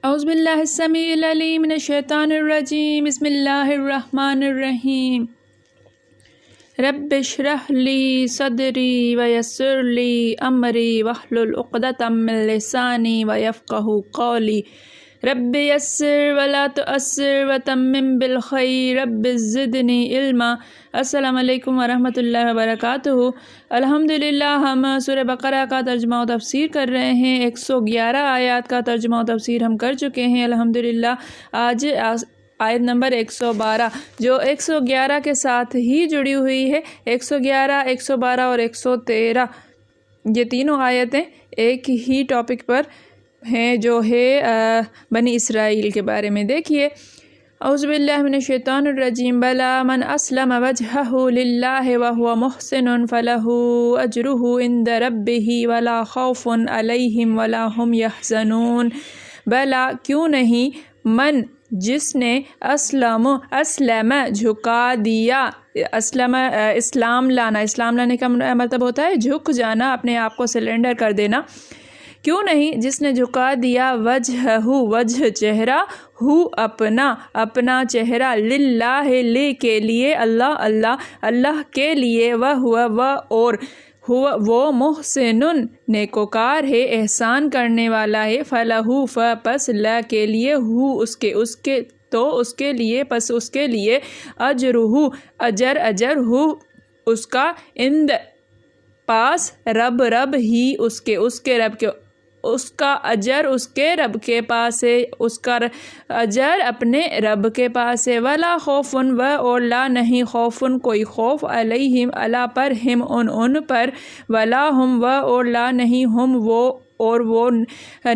اعوذ باللہ السمیع العلیم من الشیطان الرجیم بسم اللہ الرحمن الرحیم رب اشرح لی صدری ویسر لی امری واحلل عقدۃ من لسانی ویفقہوا قولی رب یسر ولا تعسر وتمم بالخیر رب زدنی علما۔ السلام علیکم ورحمۃ اللہ وبرکاتہ۔ الحمدللہ ہم سورہ بقرہ کا ترجمہ و تفسیر کر رہے ہیں۔ 111 آیات کا ترجمہ و تفسیر ہم کر چکے ہیں الحمدللہ۔ آج آیت نمبر 112 جو 111 کے ساتھ ہی جڑی ہوئی ہے۔ 111، 112 اور 113 یہ تینوں آیتیں ایک ہی ٹاپک پر ہیں جو ہے بنی اسرائیل کے بارے میں۔ دیکھیے، اعوذ باللہ من الشیطان الرجیم بلا من اسلم وجہہ للہ وہو محسن فلہ اجرہ عند ربہ ولا خوف علیہم ولا ہم یحزنون۔ بلا کیوں نہیں، من جس نے اسلم جھکا دیا، اسلام لانے کا مطلب ہوتا ہے جھک جانا، اپنے آپ کو سرنڈر کر دینا۔ کیوں نہیں جس نے جھکا دیا وجہ چہرہ، اپنا چہرہ، للہ لے کے لیے، اللہ کے لیے، وہ محسن نیکوکار ہے، احسان کرنے والا ہے، فلہ پس لا کے لیے، اس کے لیے اجرہ اجر اس کا، عند پاس، رب ہی اس کے رب کے، اس کا اجر اس کے رب کے پاس ہے، اس کا اجر اپنے رب کے پاس ہے۔ ولا خوف اور لا نہیں خوف کوئی خوف، علیہم اللہ پر، ہم ان پر، ولا ہم اور لا نہیں ہم وہ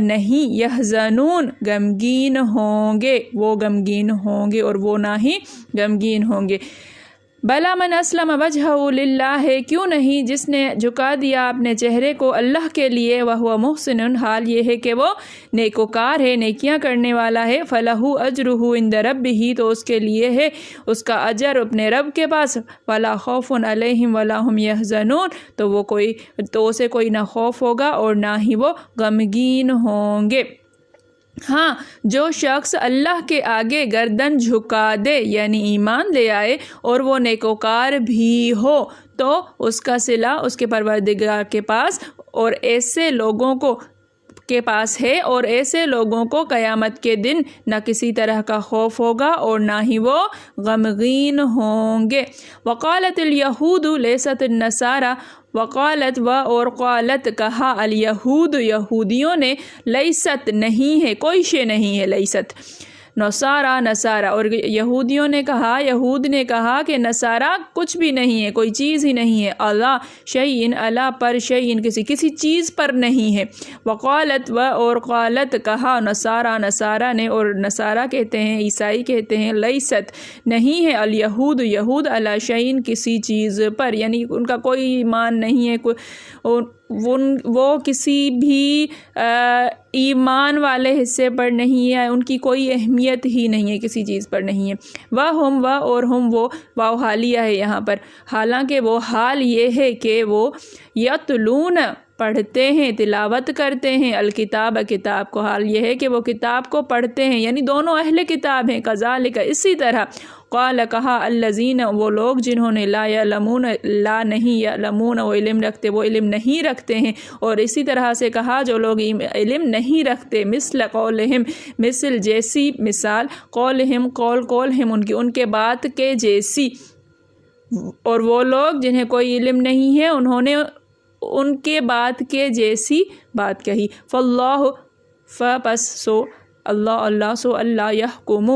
نہیں، یحزنون غمگین ہوں گے، وہ غمگین ہوں گے اور وہ نہ ہی غمگین ہوں گے۔ بلا من اسلم وجہہ للہ کیوں نہیں جس نے جھکا دیا اپنے چہرے کو اللہ کے لیے، وہو محسن حال یہ ہے کہ وہ نیکوکار ہے، نیکیاں کرنے والا ہے، فلہ اجرہ عند ربہ تو اس کے لیے ہے اس کا اجر اپنے رب کے پاس، ولا خوف علیہم ولا ہم یحزنون تو اسے کوئی نہ خوف ہوگا اور نہ ہی وہ غمگین ہوں گے۔ ہاں، جو شخص اللہ کے آگے گردن جھکا دے یعنی ایمان لے آئے اور وہ نیکوکار بھی ہو تو اس کا صلہ اس کے پروردگار کے پاس اور ایسے لوگوں کے پاس ہے، اور ایسے لوگوں کو قیامت کے دن نہ کسی طرح کا خوف ہوگا اور نہ ہی وہ غمگین ہوں گے۔ وقالت الیہود لیست النصارى وقالت اور قالت کہا الیہود یہودیوں نے، لیست نہیں ہے، کوئی شے نہیں ہے، لیست نصارى اور یہود نے کہا کہ نصارہ کچھ بھی نہیں ہے، کوئی چیز ہی نہیں ہے، اللہ شیئن اللہ پر، شیئن کسی چیز پر نہیں ہے۔ وقالت اور قالت کہا نصارہ نے، اور نصارہ کہتے ہیں، عیسائی کہتے ہیں، لیست نہیں ہے، الیہود یہود علی شیئن کسی چیز پر، یعنی ان کا کوئی ایمان نہیں ہے، وہ کسی بھی ایمان والے حصے پر نہیں ہے، ان کی کوئی اہمیت ہی نہیں ہے، کسی چیز پر نہیں ہے۔ وہم اور ہم وہ واو حالیہ ہے یہاں پر، حالانکہ وہ حال یہ ہے کہ وہ یتلون پڑھتے ہیں، تلاوت کرتے ہیں، الکتاب کتاب کو، حال یہ ہے کہ وہ کتاب کو پڑھتے ہیں، یعنی دونوں اہل کتاب ہیں، کذالک اسی طرح، قال کہا الذین وہ لوگ جنہوں نے لا یعلمون لا نہیں یعلمون وہ علم رکھتے، وہ علم نہیں رکھتے ہیں، اور اسی طرح سے کہا جو لوگ علم نہیں رکھتے، مثل قولہم مثل جیسی مثال، قولہم قولہم ان کے بات کے جیسی، اور وہ لوگ جنہیں کوئی علم نہیں ہے انہوں نے ان کے بات کے جیسی بات کہی۔ فاللہ پس سو اللہ یحکم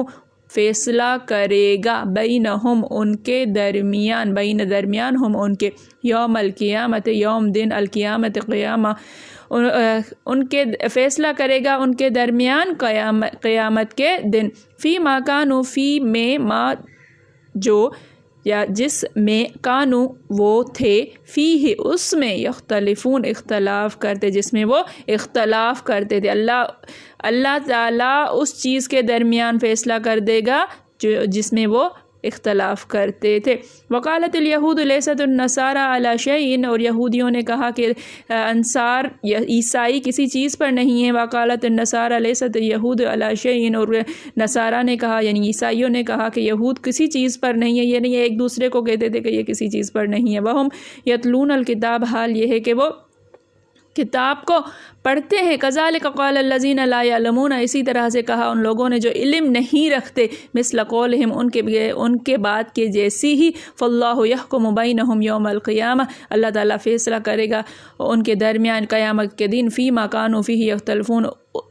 فیصلہ کرے گا، بینہم ان کے درمیان ہم ان کے، یوم القیامت یوم دن، القیامت قیامہ، ان کے فیصلہ کرے گا ان کے درمیان قیامت کے دن، فی ما کانوا فی میں ما جو یا جس میں کانو وہ تھے، فیہ اس میں، یختلفون اختلاف کرتے، جس میں وہ اختلاف کرتے تھے۔ اللہ تعالیٰ اس چیز کے درمیان فیصلہ کر دے گا جس میں وہ اختلاف کرتے تھے۔ وقالت الیہود لیست النصارى علی شیء، اور یہودیوں نے کہا کہ انصار یا عیسائی کسی چیز پر نہیں ہیں۔ وقالت النصارى لیست اليہود علی شیء، اور نصارہ نے کہا یعنی عیسائیوں نے کہا کہ یہود کسی چیز پر نہیں ہے، یعنی ایک دوسرے کو کہتے تھے کہ یہ کسی چیز پر نہیں ہے۔ وہم یتلون الکتاب، حال یہ ہے کہ وہ کتاب کو پڑھتے ہیں۔ کذالک قال الذین لا یعلمون، اسی طرح سے کہا ان لوگوں نے جو علم نہیں رکھتے، مثل قولہم، ان کے بات کے جیسی ہی، فاللہ یحکم بینہم یوم القیامہ، اللہ تعالیٰ فیصلہ کرے گا ان کے درمیان قیامت کے دن، فیما کانوا فیہ یختلفون،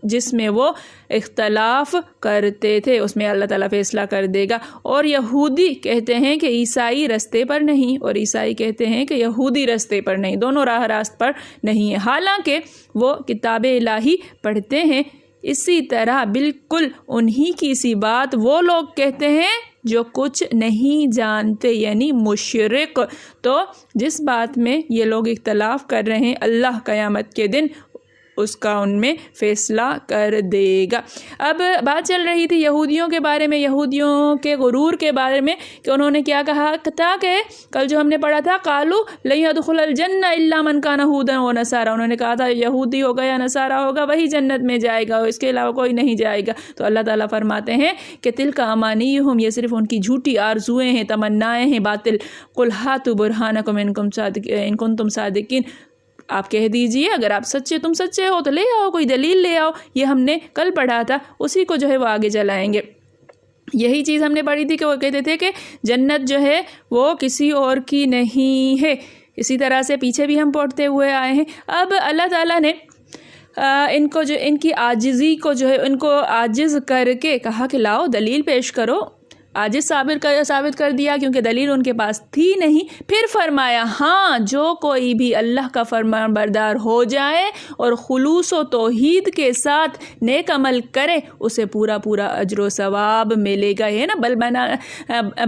جس میں وہ اختلاف کرتے تھے اس میں اللہ تعالیٰ فیصلہ کر دے گا۔ اور یہودی کہتے ہیں کہ عیسائی رستے پر نہیں، اور عیسائی کہتے ہیں کہ یہودی رستے پر نہیں، دونوں راہ راست پر نہیں ہیں، حالانکہ وہ کتاب الہی پڑھتے ہیں۔ اسی طرح بالکل انہی کی سی بات وہ لوگ کہتے ہیں جو کچھ نہیں جانتے، یعنی مشرک۔ تو جس بات میں یہ لوگ اختلاف کر رہے ہیں، اللہ قیامت کے دن اس کا ان میں فیصلہ کر دے گا۔ اب بات چل رہی تھی یہودیوں کے بارے میں، یہودیوں کے غرور کے بارے میں کہ انہوں نے کیا کہا تھا، کہ کل جو ہم نے پڑھا تھا قالوا لن يدخل الجنہ الا من كان هودا ونصارى، انہوں نے کہا تھا یہودی ہوگا یا نصارہ ہوگا وہی جنت میں جائے گا، اس کے علاوہ کوئی نہیں جائے گا۔ تو اللہ تعالیٰ فرماتے ہیں کہ تلک امانیہم، یہ صرف ان کی جھوٹی آرزویں ہیں، تمنائیں ہیں باطل۔ قل ہاتوا برہانکم ان کنتم صادقین، آپ کہہ دیجئے اگر آپ سچے، تم سچے ہو تو لے آؤ، کوئی دلیل لے آؤ۔ یہ ہم نے کل پڑھا تھا، اسی کو جو ہے وہ آگے چلائیں گے۔ یہی چیز ہم نے پڑھی تھی کہ وہ کہتے تھے کہ جنت جو ہے وہ کسی اور کی نہیں ہے۔ اسی طرح سے پیچھے بھی ہم پڑھتے ہوئے آئے ہیں۔ اب اللہ تعالیٰ نے ان کو جو ان کی عاجزی کو جو ہے ان کو عاجز کر کے کہا کہ لاؤ دلیل پیش کرو، عاجز ثابت کر دیا کیونکہ دلیل ان کے پاس تھی نہیں۔ پھر فرمایا ہاں جو کوئی بھی اللہ کا فرمان بردار ہو جائے اور خلوص و توحید کے ساتھ نیک عمل کرے، اسے پورا اجر و ثواب ملے گا، ہے نا۔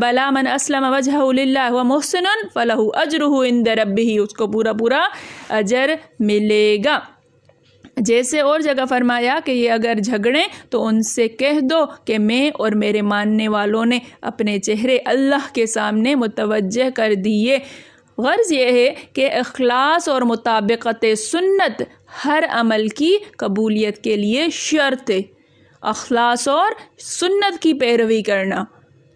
بلا من اسلم وجہہ للہ ومحسن فلہ اجرہ عند ربہ، اس کو پورا اجر ملے گا۔ جیسے اور جگہ فرمایا کہ یہ اگر جھگڑیں تو ان سے کہہ دو کہ میں اور میرے ماننے والوں نے اپنے چہرے اللہ کے سامنے متوجہ کر دیے۔ غرض یہ ہے کہ اخلاص اور مطابقت سنت ہر عمل کی قبولیت کے لیے شرط ہے۔ اخلاص اور سنت کی پیروی کرنا،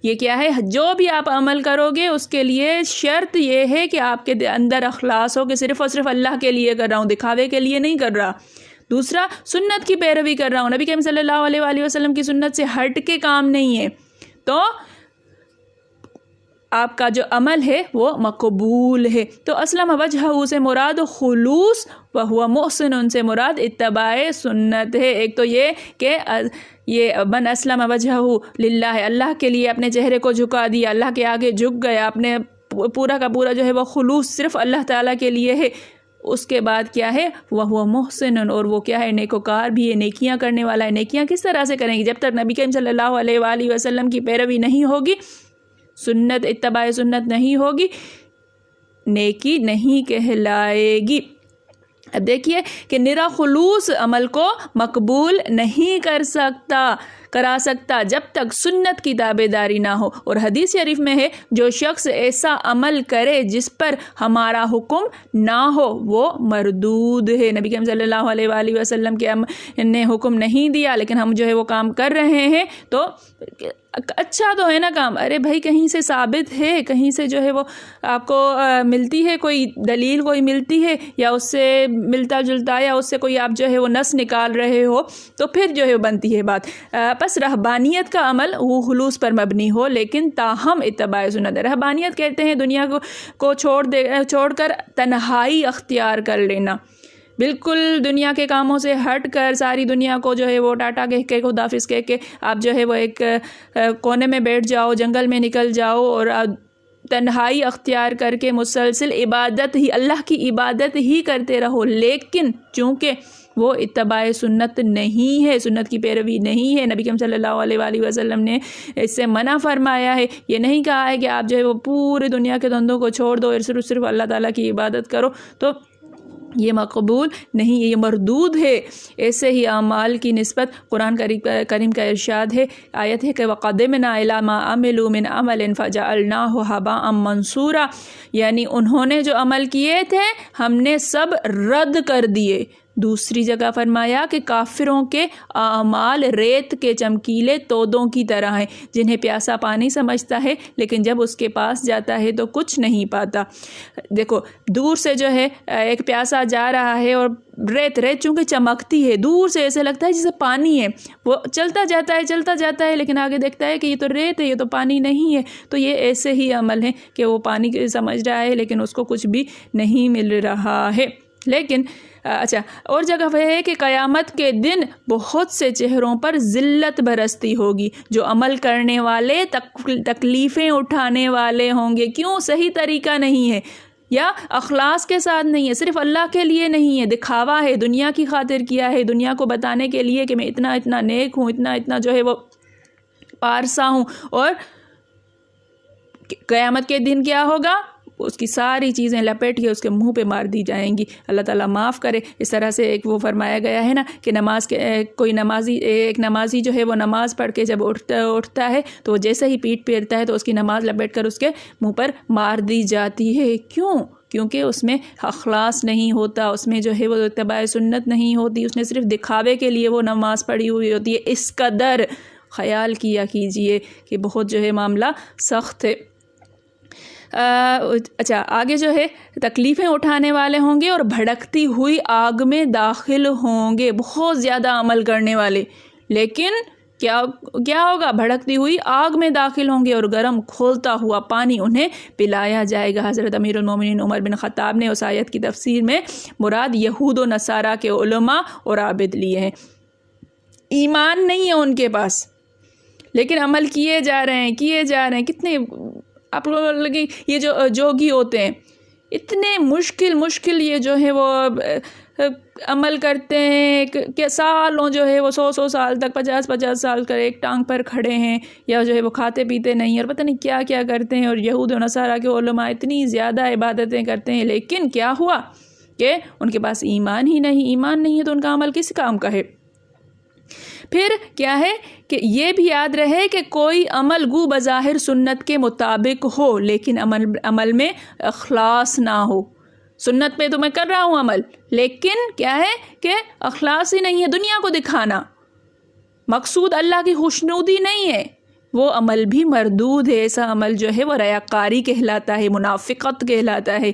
یہ کیا ہے؟ جو بھی آپ عمل کرو گے اس کے لیے شرط یہ ہے کہ آپ کے اندر اخلاص ہو کہ صرف اور صرف اللہ کے لیے کر رہا ہوں، دکھاوے کے لیے نہیں کر رہا۔ دوسرا، سنت کی پیروی کر رہا ہوں، نبی کریم صلی اللہ علیہ وآلہ وسلم کی سنت سے ہٹ کے کام نہیں ہے، تو آپ کا جو عمل ہے وہ مقبول ہے۔ تو اسلم وجہہ سے مراد خلوص، وہو محسن سے مراد اتباع سنت ہے۔ ایک تو یہ کہ یہ من اسلم وجہہ للہ، اللہ کے لیے اپنے چہرے کو جھکا دیا، اللہ کے آگے جھک گیا، اپنے پورا کا پورا جو ہے وہ خلوص صرف اللہ تعالیٰ کے لیے ہے۔ اس کے بعد کیا ہے؟ وہ محسن، اور وہ کیا ہے؟ نیکوکار بھی ہے، نیکیاں کرنے والا ہے۔ نیکیاں کس طرح سے کریں گے؟ جب تک نبی کریم صلی اللہ علیہ وآلہ وسلم کی پیروی نہیں ہوگی، سنت اتباع سنت نہیں ہوگی، نیکی نہیں کہلائے گی۔ اب دیکھیے کہ نرا خلوص عمل کو مقبول نہیں کرا سکتا جب تک سنت کی تابعداری نہ ہو۔ اور حدیث شریف میں ہے جو شخص ایسا عمل کرے جس پر ہمارا حکم نہ ہو وہ مردود ہے۔ نبی کریم صلی اللہ علیہ وآلہ وسلم کے نے حکم نہیں دیا لیکن ہم جو ہے وہ کام کر رہے ہیں، تو اچھا تو ہے نا کام، ارے بھائی کہیں سے ثابت ہے، کہیں سے جو ہے وہ آپ کو ملتی ہے، کوئی دلیل کوئی ملتی ہے یا اس سے ملتا جلتا یا اس سے کوئی آپ جو ہے وہ نص نکال رہے ہو، تو پھر جو ہے بنتی ہے بات۔ پس رہبانیت کا عمل وہ خلوص پر مبنی ہو لیکن تاہم اتباع سنت۔ رہبانیت کہتے ہیں دنیا کو چھوڑ کر تنہائی اختیار کر لینا، بالکل دنیا کے کاموں سے ہٹ کر ساری دنیا کو جو ہے وہ ٹاٹا کہہ کے خداحافظ کہہ کے آپ جو ہے وہ ایک کونے میں بیٹھ جاؤ، جنگل میں نکل جاؤ اور تنہائی اختیار کر کے مسلسل عبادت ہی، اللہ کی عبادت ہی کرتے رہو، لیکن چونکہ وہ اتباع سنت نہیں ہے، سنت کی پیروی نہیں ہے۔ نبی کریم صلی اللہ علیہ وآلہ وسلم نے اس سے منع فرمایا ہے، یہ نہیں کہا ہے کہ آپ جو ہے وہ پوری دنیا کے دھندوں کو چھوڑ دو اور صرف اللہ تعالیٰ کی عبادت کرو۔ تو یہ مقبول نہیں ہے، یہ مردود ہے۔ ایسے ہی اعمال کی نسبت قرآن کریم کا ارشاد ہے، آیت ہے کہ وَقَدِمْنَا إِلَىٰ مَا عَمِلُوا مِنْ عَمَلٍ فَجَعَلْنَاهُ هَبَاءً مَنْثُورًا، یعنی انہوں نے جو عمل کیے تھے ہم نے سب رد کر دیے۔ دوسری جگہ فرمایا کہ کافروں کے اعمال ریت کے چمکیلے تودوں کی طرح ہیں، جنہیں پیاسا پانی سمجھتا ہے لیکن جب اس کے پاس جاتا ہے تو کچھ نہیں پاتا۔ دیکھو دور سے جو ہے ایک پیاسا جا رہا ہے اور ریت چونکہ چمکتی ہے، دور سے ایسے لگتا ہے جیسے پانی ہے، وہ چلتا جاتا ہے لیکن آگے دیکھتا ہے کہ یہ تو ریت ہے، یہ تو پانی نہیں ہے۔ تو یہ ایسے ہی عمل ہے کہ وہ پانی سمجھ رہا ہے لیکن اس کو کچھ بھی نہیں مل رہا ہے۔ لیکن اچھا، اور جگہ وہ ہے کہ قیامت کے دن بہت سے چہروں پر ذلت برستی ہوگی، جو عمل کرنے والے تکلیفیں اٹھانے والے ہوں گے۔ کیوں؟ صحیح طریقہ نہیں ہے یا اخلاص کے ساتھ نہیں ہے، صرف اللہ کے لیے نہیں ہے، دکھاوا ہے، دنیا کی خاطر کیا ہے، دنیا کو بتانے کے لیے کہ میں اتنا نیک ہوں، اتنا جو ہے وہ پارسا ہوں۔ اور قیامت کے دن کیا ہوگا؟ اس کی ساری چیزیں لپیٹ کے اس کے منہ پہ مار دی جائیں گی۔ اللہ تعالیٰ معاف کرے۔ اس طرح سے ایک وہ فرمایا گیا ہے نا کہ ایک نمازی جو ہے وہ نماز پڑھ کے جب اٹھتا ہے تو وہ جیسے ہی پیٹ پھیرتا ہے تو اس کی نماز لپیٹ کر اس کے منہ پر مار دی جاتی ہے۔ کیونکہ اس میں اخلاص نہیں ہوتا، اس میں جو ہے وہ اتباع سنت نہیں ہوتی، اس نے صرف دکھاوے کے لیے وہ نماز پڑھی ہوئی ہوتی ہے۔ اس قدر خیال کیا کیجئے کہ بہت جو ہے معاملہ سخت ہے۔ اچھا، آگے جو ہے تکلیفیں اٹھانے والے ہوں گے اور بھڑکتی ہوئی آگ میں داخل ہوں گے، بہت زیادہ عمل کرنے والے، لیکن کیا ہوگا؟ بھڑکتی ہوئی آگ میں داخل ہوں گے اور گرم کھولتا ہوا پانی انہیں پلایا جائے گا۔ حضرت امیر المومنین عمر بن خطاب نے اس آیت کی تفسیر میں مراد یہود و نصارہ کے علماء اور عابد لیے ہیں۔ ایمان نہیں ہے ان کے پاس لیکن عمل کیے جا رہے ہیں۔ کتنے آپ لوگوں لگے یہ جو جوگی ہوتے ہیں، اتنے مشکل یہ جو ہے وہ عمل کرتے ہیں کہ سالوں جو ہے وہ 100 سال تک 50 سال کر ایک ٹانگ پر کھڑے ہیں، یا جو ہے وہ کھاتے پیتے نہیں اور پتہ نہیں کیا کرتے ہیں۔ اور یہود و نصارہ کے علماء اتنی زیادہ عبادتیں کرتے ہیں، لیکن کیا ہوا کہ ان کے پاس ایمان نہیں ہے تو ان کا عمل کس کام کا ہے؟ پھر کیا ہے کہ یہ بھی یاد رہے کہ کوئی عمل گو بظاہر سنت کے مطابق ہو لیکن عمل میں اخلاص نہ ہو۔ سنت پہ تو میں کر رہا ہوں عمل، لیکن کیا ہے کہ اخلاص ہی نہیں ہے، دنیا کو دکھانا، مقصود اللہ کی خوشنودی نہیں ہے، وہ عمل بھی مردود ہے۔ ایسا عمل جو ہے وہ ریاکاری کہلاتا ہے، منافقت کہلاتا ہے۔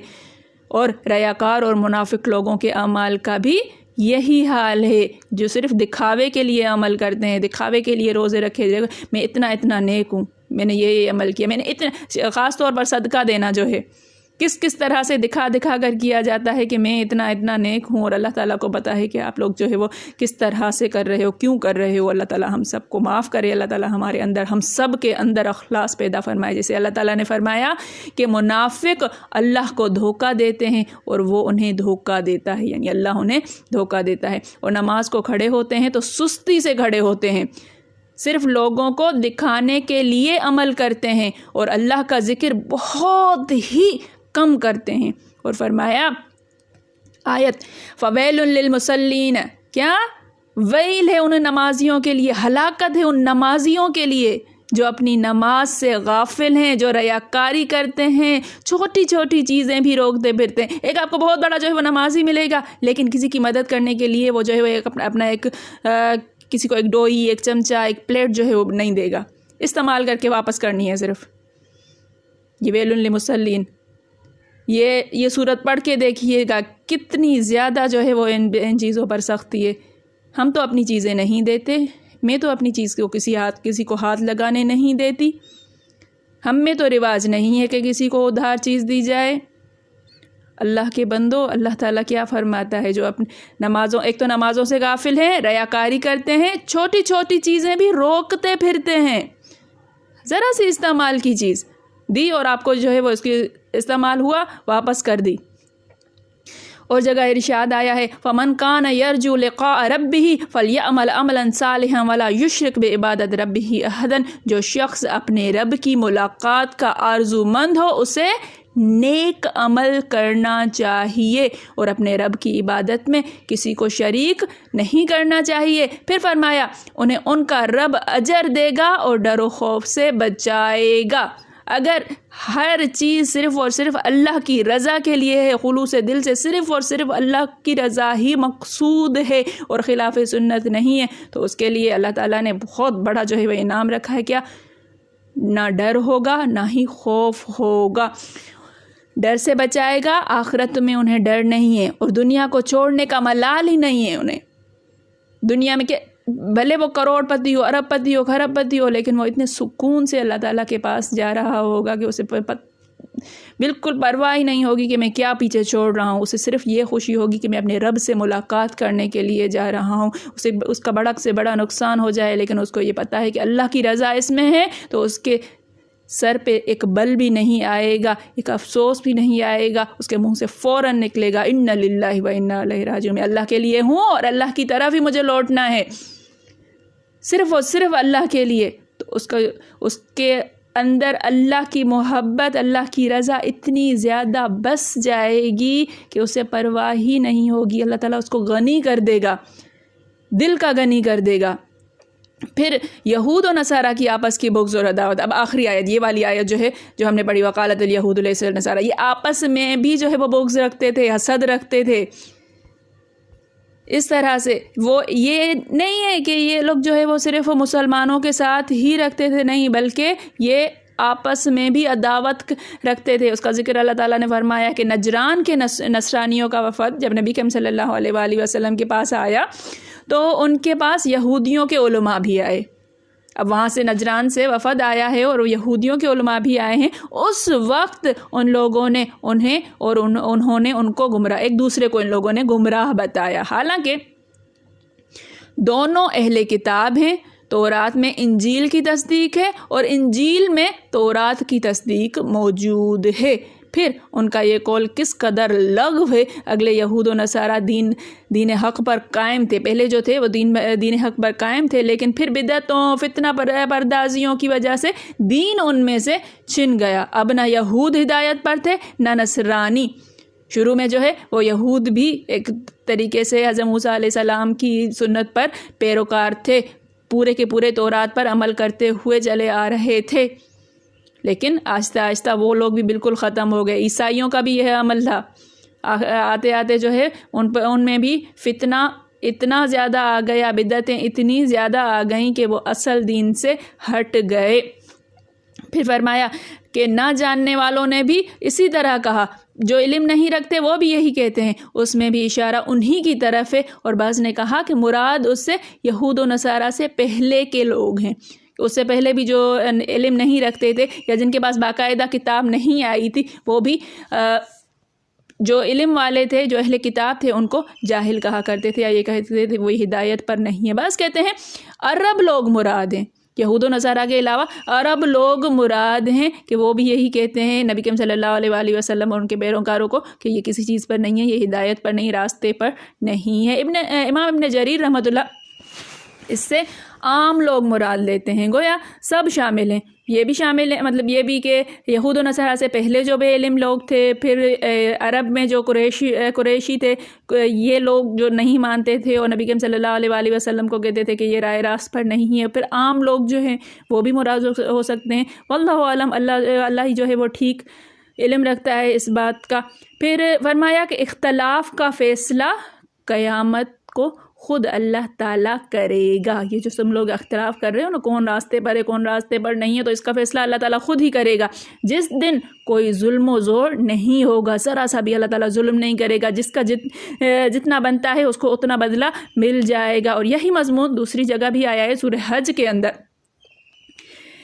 اور ریاکار اور منافق لوگوں کے اعمال کا بھی یہی حال ہے، جو صرف دکھاوے کے لیے عمل کرتے ہیں، دکھاوے کے لیے روزے رکھے، میں اتنا نیک ہوں، میں نے یہ عمل کیا، میں نے اتنا، خاص طور پر صدقہ دینا جو ہے کس طرح سے دکھا کر کیا جاتا ہے کہ میں اتنا نیک ہوں، اور اللہ تعالیٰ کو پتہ ہے کہ آپ لوگ جو ہے وہ کس طرح سے کر رہے ہو، کیوں کر رہے ہو۔ اللہ تعالیٰ ہم سب کو معاف کرے، اللہ تعالیٰ ہم سب کے اندر اخلاص پیدا فرمائے۔ جیسے اللہ تعالیٰ نے فرمایا کہ منافق اللہ کو دھوکہ دیتے ہیں اور وہ انہیں دھوکہ دیتا ہے، یعنی اللہ انہیں دھوکہ دیتا ہے۔ اور نماز کو کھڑے ہوتے ہیں تو سستی سے کھڑے ہوتے ہیں، صرف لوگوں کو دکھانے کے لیے عمل کرتے ہیں اور اللہ کا ذکر بہت ہی کم کرتے ہیں۔ اور فرمایا آیت فویل للمصلین، کیا ویل ہے ان نمازیوں کے لیے، ہلاکت ہے ان نمازیوں کے لیے جو اپنی نماز سے غافل ہیں، جو ریاکاری کرتے ہیں، چھوٹی چیزیں بھی روکتے پھرتے ہیں۔ ایک آپ کو بہت بڑا جو ہے وہ نمازی ملے گا، لیکن کسی کی مدد کرنے کے لیے وہ جو ہے وہ اپنا ایک کسی کو ایک ڈوئی، ایک چمچہ، ایک پلیٹ جو ہے وہ نہیں دے گا، استعمال کر کے واپس کرنی ہے صرف۔ یہ ویل للمصلین، یہ صورت پڑھ کے دیکھیے گا کتنی زیادہ جو ہے وہ ان چیزوں پر سختی ہے۔ ہم تو اپنی چیزیں نہیں دیتے، میں تو اپنی چیز کو کسی کو ہاتھ لگانے نہیں دیتی، ہم میں تو رواج نہیں ہے کہ کسی کو ادھار چیز دی جائے۔ اللہ کے بندو، اللہ تعالیٰ کیا فرماتا ہے، جو اپنی ایک تو نمازوں سے غافل ہیں، ریاکاری کرتے ہیں، چھوٹی چیزیں بھی روکتے پھرتے ہیں، ذرا سی استعمال کی چیز دی اور آپ کو جو ہے وہ اس کی استعمال ہوا، واپس کر دی۔ اور جگہ ارشاد آیا ہے فمن کان یرجو لقاء ربہ فلیعمل عملا صالحا ولا یشرک بعبادت ربہ احدا، جو شخص اپنے رب کی ملاقات کا آرزو مند ہو اسے نیک عمل کرنا چاہیے اور اپنے رب کی عبادت میں کسی کو شریک نہیں کرنا چاہیے۔ پھر فرمایا انہیں ان کا رب اجر دے گا اور ڈر و خوف سے بچائے گا۔ اگر ہر چیز صرف اور صرف اللہ کی رضا کے لیے ہے، خلوص دل سے صرف اور صرف اللہ کی رضا ہی مقصود ہے اور خلاف سنت نہیں ہے، تو اس کے لیے اللہ تعالیٰ نے بہت بڑا جو ہے وہ انعام رکھا ہے۔ کیا؟ نہ ڈر ہوگا نہ ہی خوف ہوگا۔ ڈر سے بچائے گا، آخرت میں انہیں ڈر نہیں ہے اور دنیا کو چھوڑنے کا ملال ہی نہیں ہے انہیں۔ دنیا میں کہ بھلے وہ کروڑ پتی ہو، ارب پتی ہو، خرب پتی ہو، لیکن وہ اتنے سکون سے اللہ تعالیٰ کے پاس جا رہا ہوگا کہ اسے بالکل پرواہ ہی نہیں ہوگی کہ میں کیا پیچھے چھوڑ رہا ہوں۔ اسے صرف یہ خوشی ہوگی کہ میں اپنے رب سے ملاقات کرنے کے لیے جا رہا ہوں۔ اسے اس کا بڑا سے بڑا نقصان ہو جائے لیکن اس کو یہ پتہ ہے کہ اللہ کی رضا اس میں ہے، تو اس کے سر پہ ایک بل بھی نہیں آئے گا، ایک افسوس بھی نہیں آئے گا، اس کے منہ سے فوراً نکلے گا اِنَّ لِلَّهِ وَإِنَّا إِلَيْهِ راجعون، میں اللہ کے لیے ہوں اور اللہ کی طرف ہی مجھے لوٹنا ہے، صرف اور صرف اللہ کے لیے۔ تو اس کے اندر اللہ کی محبت، اللہ کی رضا اتنی زیادہ بس جائے گی کہ اسے پرواہ ہی نہیں ہوگی۔ اللہ تعالیٰ اس کو غنی کر دے گا، دل کا غنی کر دے گا۔ پھر یہود و نصارہ کی آپس کی بغض اور عداوت۔ اب آخری آیت، یہ والی آیت جو ہے جو ہم نے پڑھی، وقالت الیہود لیست النصارى، یہ آپس میں بھی جو ہے وہ بغض رکھتے تھے، حسد رکھتے تھے۔ اس طرح سے وہ یہ نہیں ہے کہ یہ لوگ جو ہے وہ صرف مسلمانوں کے ساتھ ہی رکھتے تھے، نہیں، بلکہ یہ آپس میں بھی عداوت رکھتے تھے۔ اس کا ذکر اللہ تعالیٰ نے فرمایا کہ نجران کے نصرانیوں کا وفد جب نبی کریم صلی اللہ علیہ وآلہ وسلم کے پاس آیا تو ان کے پاس یہودیوں کے علماء بھی آئے۔ اب وہاں سے نجران سے وفد آیا ہے اور یہودیوں کے علماء بھی آئے ہیں۔ اس وقت ان لوگوں نے انہیں اور انہوں نے ان کو گمراہ، ایک دوسرے کو ان لوگوں نے گمراہ بتایا، حالانکہ دونوں اہل کتاب ہیں۔ تورات میں انجیل کی تصدیق ہے اور انجیل میں تورات کی تصدیق موجود ہے۔ پھر ان کا یہ قول کس قدر لغو ہے۔ اگلے یہود و نصارہ دین حق پر قائم تھے، پہلے جو تھے وہ دین حق پر قائم تھے، لیکن پھر بدعتوں، فتنہ پردازیوں کی وجہ سے دین ان میں سے چھن گیا۔ اب نہ یہود ہدایت پر تھے نہ نصرانی۔ شروع میں جو ہے وہ یہود بھی ایک طریقے سے حضرت موسیٰ علیہ السلام کی سنت پر پیروکار تھے، پورے کے پورے تورات پر عمل کرتے ہوئے چلے آ رہے تھے، لیکن آہستہ آہستہ وہ لوگ بھی بالکل ختم ہو گئے۔ عیسائیوں کا بھی یہ عمل تھا، آتے آتے جو ہے ان میں بھی فتنہ اتنا زیادہ آ گیا، بدعتیں اتنی زیادہ آ گئیں کہ وہ اصل دین سے ہٹ گئے۔ پھر فرمایا کہ نہ جاننے والوں نے بھی اسی طرح کہا، جو علم نہیں رکھتے وہ بھی یہی کہتے ہیں، اس میں بھی اشارہ انہی کی طرف ہے۔ اور بعض نے کہا کہ مراد اس سے یہود و نصارہ سے پہلے کے لوگ ہیں، اس سے پہلے بھی جو علم نہیں رکھتے تھے یا جن کے پاس باقاعدہ کتاب نہیں آئی تھی، وہ بھی جو علم والے تھے، جو اہل کتاب تھے، ان کو جاہل کہا کرتے تھے یا یہ کہتے تھے وہ ہدایت پر نہیں ہے۔ بعض کہتے ہیں عرب لوگ مراد ہیں، یہود و نصارہ کے علاوہ عرب لوگ مراد ہیں، کہ وہ بھی یہی کہتے ہیں نبی کریم صلی اللہ علیہ وآلہ وسلم اور ان کے پیروکاروں کو کہ یہ کسی چیز پر نہیں ہے، یہ ہدایت پر نہیں، راستے پر نہیں ہے۔ امام ابن جریر رحمۃ اللہ اس سے عام لوگ مراد لیتے ہیں، گویا سب شامل ہیں، یہ بھی شامل ہے، مطلب یہ بھی کہ یہود و نصارہ سے پہلے جو بے علم لوگ تھے، پھر عرب میں جو قریشی تھے، یہ لوگ جو نہیں مانتے تھے اور نبی کریم صلی اللہ علیہ وآلہ وسلم کو کہتے تھے کہ یہ رائے راست پر نہیں ہے، پھر عام لوگ جو ہیں وہ بھی مراد ہو سکتے ہیں۔ واللہ عالم، اللہ ہی جو ہے وہ ٹھیک علم رکھتا ہے اس بات کا۔ پھر فرمایا کہ اختلاف کا فیصلہ قیامت کو خود اللہ تعالیٰ کرے گا۔ یہ جو تم لوگ اختلاف کر رہے ہو نا، کون راستے پر ہے کون راستے پر نہیں ہے، تو اس کا فیصلہ اللہ تعالیٰ خود ہی کرے گا۔ جس دن کوئی ظلم و زور نہیں ہوگا، ذرا سا بھی اللہ تعالیٰ ظلم نہیں کرے گا، جس کا جتنا بنتا ہے اس کو اتنا بدلہ مل جائے گا۔ اور یہی مضمون دوسری جگہ بھی آیا ہے سورہ حج کے اندر،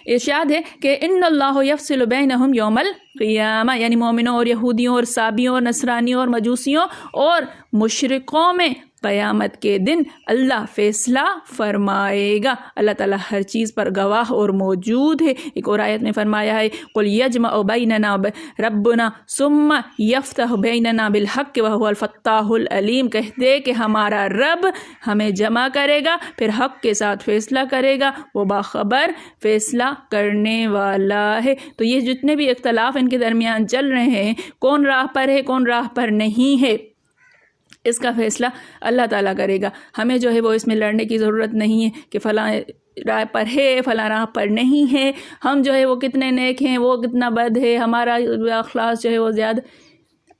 ارشاد ہے کہ ان اللہ یفصل بینہم یوم القیامہ، یعنی مومنوں اور یہودیوں اور صابیوں اور نصرانیوں اور مجوسیوں اور مشرکوں میں قیامت کے دن اللہ فیصلہ فرمائے گا۔ اللہ تعالیٰ ہر چیز پر گواہ اور موجود ہے۔ ایک اور آیت میں فرمایا ہے قُلْ يَجْمَعُ بَيْنَنَا رَبُّنَا ثُمَّ يَفْتَحُ بَيْنَنَا بِالْحَقِّ وَهُوَ الْفَتَّاحُ الْعَلِيمُ، کہتے کہ ہمارا رب ہمیں جمع کرے گا، پھر حق کے ساتھ فیصلہ کرے گا، وہ باخبر فیصلہ کرنے والا ہے۔ تو یہ جتنے بھی اختلاف ان کے درمیان چل رہے ہیں، کون راہ پر ہے کون راہ پر نہیں ہے، اس کا فیصلہ اللہ تعالیٰ کرے گا۔ ہمیں جو ہے وہ اس میں لڑنے کی ضرورت نہیں ہے کہ فلاں راہ پر ہے فلاں راہ پر نہیں ہے، ہم جو ہے وہ کتنے نیک ہیں وہ کتنا بد ہے، ہمارا اخلاص جو ہے وہ زیادہ،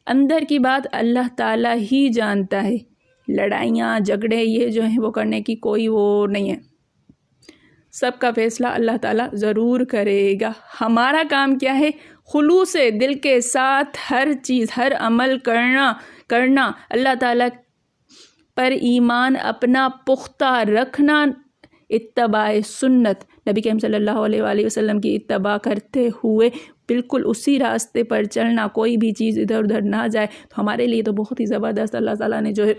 اندر کی بات اللہ تعالیٰ ہی جانتا ہے۔ لڑائیاں جھگڑے یہ جو ہیں وہ کرنے کی کوئی وہ نہیں ہے، سب کا فیصلہ اللہ تعالیٰ ضرور کرے گا۔ ہمارا کام کیا ہے؟ خلوص دل کے ساتھ ہر چیز ہر عمل کرنا، اللہ تعالیٰ پر ایمان اپنا پختہ رکھنا، اتباع سنت نبی کریم صلی اللہ علیہ وآلہ وسلم کی اتباع کرتے ہوئے بالکل اسی راستے پر چلنا، کوئی بھی چیز ادھر ادھر نہ جائے، تو ہمارے لیے تو بہت ہی زبردست اللہ تعالیٰ نے جو ہے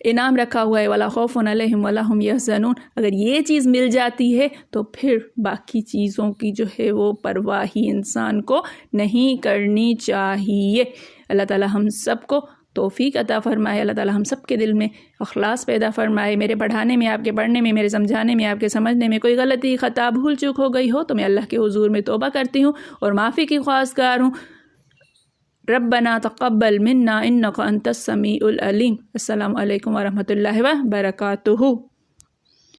انعام رکھا ہوا ہے، وَلَا خَوْفٌ عَلَيْهِمْ وَلَا هُمْ يَحْزَنُونَ۔ اگر یہ چیز مل جاتی ہے تو پھر باقی چیزوں کی جو ہے وہ پرواہ ہی انسان کو نہیں کرنی چاہیے۔ اللہ تعالیٰ ہم سب کو توفیق عطا فرمائے، اللہ تعالیٰ ہم سب کے دل میں اخلاص پیدا فرمائے۔ میرے پڑھانے میں، آپ کے پڑھنے میں، میرے سمجھانے میں، آپ کے سمجھنے میں کوئی غلطی خطا بھول چوک ہو گئی ہو تو میں اللہ کے حضور میں توبہ کرتی ہوں اور معافی کی خواستگار ہوں۔ ربنا تقبل منا انک انت السمیع العلیم۔ السلام علیکم ورحمۃ اللہ وبرکاتہ۔